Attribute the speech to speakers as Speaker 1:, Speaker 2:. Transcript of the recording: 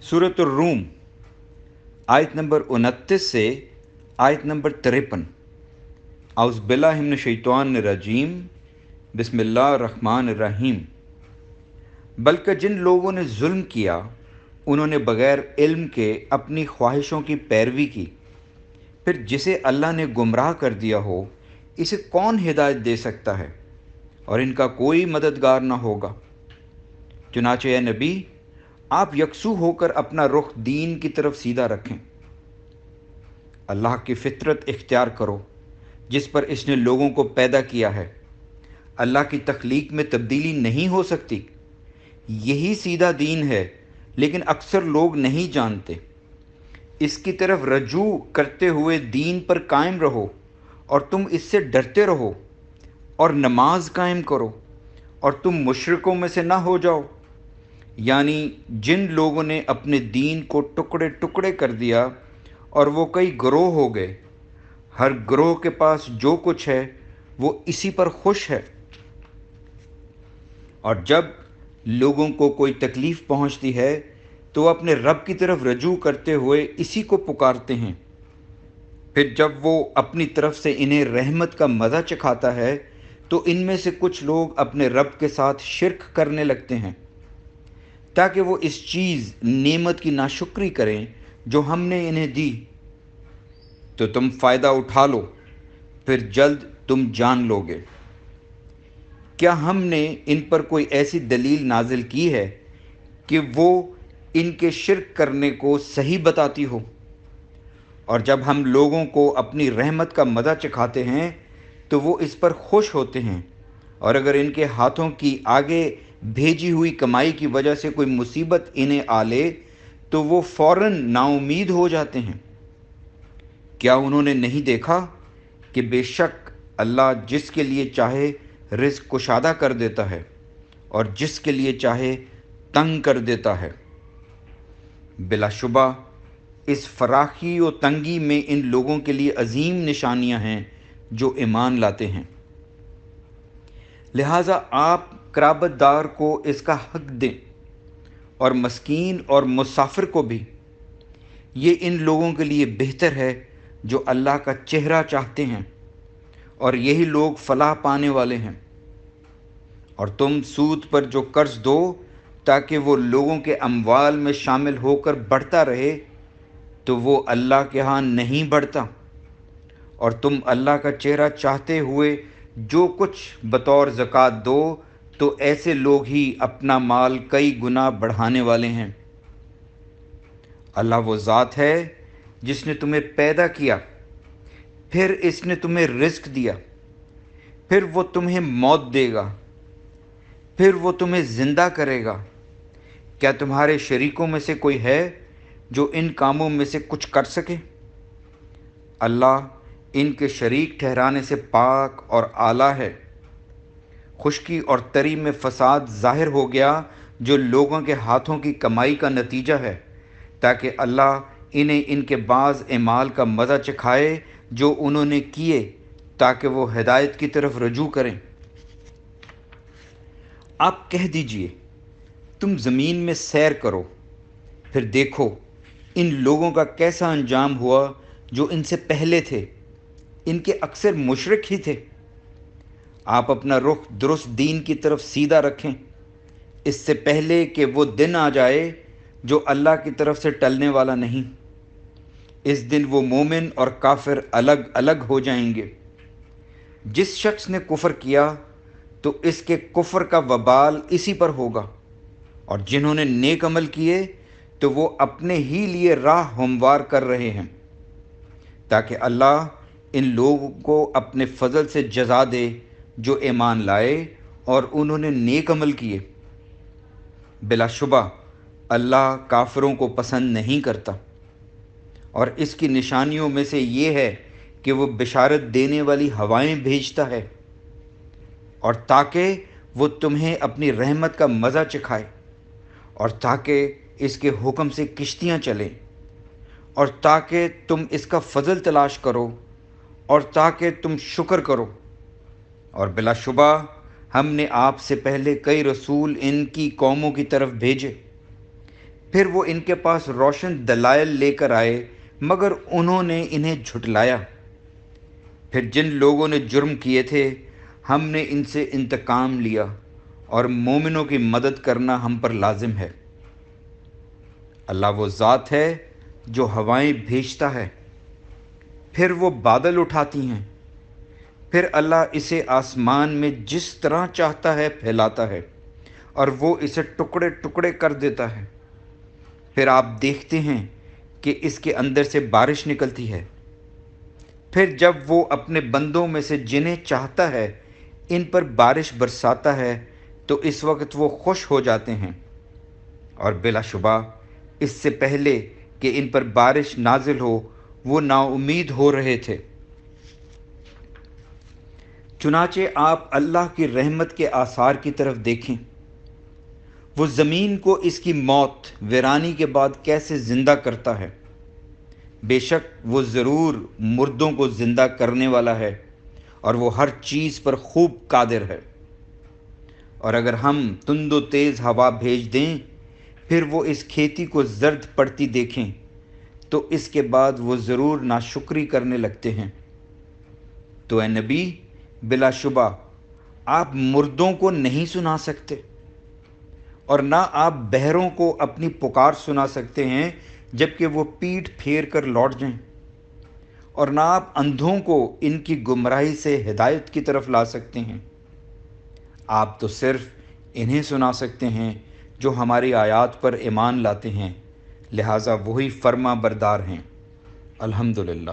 Speaker 1: सूरत room आयत number 29 से आयत नंबर 53। औज़ुबिल्लाहिमिनश्शैतानिर्रजीम बिस्मिल्लाहिर्रहमानिर्रहीम। बल्कि जिन लोगों ने जुल्म किया उन्होंने बग़ैर इल्म के अपनी ख्वाहिशों की पैरवी की, फिर जिसे अल्लाह ने गुमराह कर दिया हो इसे कौन हिदायत दे सकता है, और इनका कोई मददगार न होगा। चुनाचे ए नबी, आप यकसू होकर अपना रुख दीन की तरफ सीधा रखें। अल्लाह की फितरत इख्तियार करो जिस पर इसने लोगों को पैदा किया है। अल्लाह की तख्लीक में तब्दीली नहीं हो सकती। यही सीधा दीन है, लेकिन अक्सर लोग नहीं जानते। इसकी तरफ रजू करते हुए दीन पर कायम रहो और तुम इससे डरते रहो, और नमाज कायम करो और तुम मुशरिकों में से ना हो जाओ। यानी जिन लोगों ने अपने दीन को टुकड़े टुकड़े कर दिया और वो कई गिरोह हो गए। हर गिरोह के पास जो कुछ है वो इसी पर खुश है, और जब लोगों को कोई तकलीफ़ पहुंचती है तो अपने रब की तरफ रजू करते हुए इसी को पुकारते हैं। फिर जब वो अपनी तरफ से इन्हें रहमत का मज़ा चखाता है तो इनमें से कुछ लोग अपने रब के साथ शिरक करने लगते हैं, ताकि वो इस चीज़ नेमत की नाशुक्री करें जो हमने इन्हें दी। तो तुम फ़ायदा उठा लो, फिर जल्द तुम जान लोगे। क्या हमने इन पर कोई ऐसी दलील नाजिल की है कि वो इनके शिरक करने को सही बताती हो? और जब हम लोगों को अपनी रहमत का मज़ा चखाते हैं तो वो इस पर खुश होते हैं, और अगर इनके हाथों की आगे भेजी हुई कमाई की वजह से कोई मुसीबत इन्हें आ ले तो वो फ़ौरन नाउमीद हो जाते हैं। क्या उन्होंने नहीं देखा कि बेशक अल्लाह जिसके लिए चाहे रिज़्क़ कुशादा कर देता है और जिसके लिए चाहे तंग कर देता है। बिलाशुबा इस फराखी और तंगी में इन लोगों के लिए अजीम निशानियां हैं जो ईमान लाते हैं। लिहाजा आप क़राबतदार को इसका हक़ दें और मस्कीन और मुसाफिर को भी। ये इन लोगों के लिए बेहतर है जो अल्लाह का चेहरा चाहते हैं, और यही लोग फलाह पाने वाले हैं। और तुम सूद पर जो कर्ज दो ताकि वो लोगों के अमवाल में शामिल होकर बढ़ता रहे, तो वो अल्लाह के यहाँ नहीं बढ़ता। और तुम अल्लाह का चेहरा चाहते हुए जो कुछ बतौर ज़कात दो तो ऐसे लोग ही अपना माल कई गुना बढ़ाने वाले हैं। अल्लाह वो ज़ात है जिसने तुम्हें पैदा किया, फिर इसने तुम्हें रिज़्क़ दिया, फिर वो तुम्हें मौत देगा, फिर वो तुम्हें ज़िंदा करेगा। क्या तुम्हारे शरीकों में से कोई है जो इन कामों में से कुछ कर सके? अल्लाह इनके शरीक ठहराने से पाक और आला है। खुश्की और तरी में फ़साद ज़ाहिर हो गया जो लोगों के हाथों की कमाई का नतीजा है, ताकि अल्लाह इन्हें इनके बाज़ एमाल का मज़ा चखाए जो उन्होंने किए, ताकि वो हिदायत की तरफ रजू करें। आप कह दीजिए, तुम ज़मीन में सैर करो, फिर देखो इन लोगों का कैसा अंजाम हुआ जो इनसे पहले थे। इनके अक्सर मुशरिक ही थे। आप अपना रुख दुरुस्त दीन की तरफ सीधा रखें, इससे पहले कि वो दिन आ जाए जो अल्लाह की तरफ से टलने वाला नहीं। इस दिन वो मोमिन और काफिर अलग अलग हो जाएंगे। जिस शख्स ने कुफ्र किया तो इसके कुफ्र का वबाल इसी पर होगा, और जिन्होंने नेक अमल किए तो वो अपने ही लिए राह हमवार कर रहे हैं, ताकि अल्लाह इन लोगों को अपने फ़ज़ल से जज़ा दे जो ईमान लाए और उन्होंने नेक अमल किए। बिलाशुबा अल्लाह काफिरों को पसंद नहीं करता, और इसकी निशानियों में से ये है कि वो बिशारत देने वाली हवाएं भेजता है, और ताकि वो तुम्हें अपनी रहमत का मज़ा चखाए, और ताकि इसके हुक्म से किश्तियाँ चलें, और ताकि तुम इसका फ़ज़ल तलाश करो, और ताकि तुम शुक्र करो। और बिलाशुबा हमने आपसे पहले कई रसूल इनकी कौमों की तरफ भेजे, پھر وہ ان کے پاس روشن دلائل لے کر آئے مگر انہوں نے انہیں جھٹلایا۔ پھر جن لوگوں نے جرم کیے تھے ہم نے ان سے انتقام لیا، اور مومنوں کی مدد کرنا ہم پر لازم ہے۔ اللہ وہ ذات ہے جو ہوائیں بھیجتا ہے، پھر وہ بادل اٹھاتی ہیں، پھر اللہ اسے آسمان میں جس طرح چاہتا ہے پھیلاتا ہے، اور وہ اسے ٹکڑے ٹکڑے کر دیتا ہے۔ پھر آپ دیکھتے ہیں کہ اس کے اندر سے بارش نکلتی ہے، پھر جب وہ اپنے بندوں میں سے جنہیں چاہتا ہے ان پر بارش برساتا ہے تو اس وقت وہ خوش ہو جاتے ہیں، اور بلا شبہ اس سے پہلے کہ ان پر بارش نازل ہو وہ نا امید ہو رہے تھے۔ چنانچہ آپ اللہ کی رحمت کے آثار کی طرف دیکھیں، وہ زمین کو اس کی موت ویرانی کے بعد کیسے زندہ کرتا ہے۔ بے شک وہ ضرور مردوں کو زندہ کرنے والا ہے، اور وہ ہر چیز پر خوب قادر ہے۔ اور اگر ہم تند و تیز ہوا بھیج دیں پھر وہ اس کھیتی کو زرد پڑتی دیکھیں تو اس کے بعد وہ ضرور ناشکری کرنے لگتے ہیں۔ تو اے نبی، بلا شبہ آپ مردوں کو نہیں سنا سکتے، اور نہ آپ بہروں کو اپنی پکار سنا سکتے ہیں جبکہ وہ پیٹھ پھیر کر لوٹ جائیں، اور نہ آپ اندھوں کو ان کی گمراہی سے ہدایت کی طرف لا سکتے ہیں۔ آپ تو صرف انہیں سنا سکتے ہیں جو ہماری آیات پر ایمان لاتے ہیں، لہٰذا وہی فرما بردار ہیں۔ الحمدللہ۔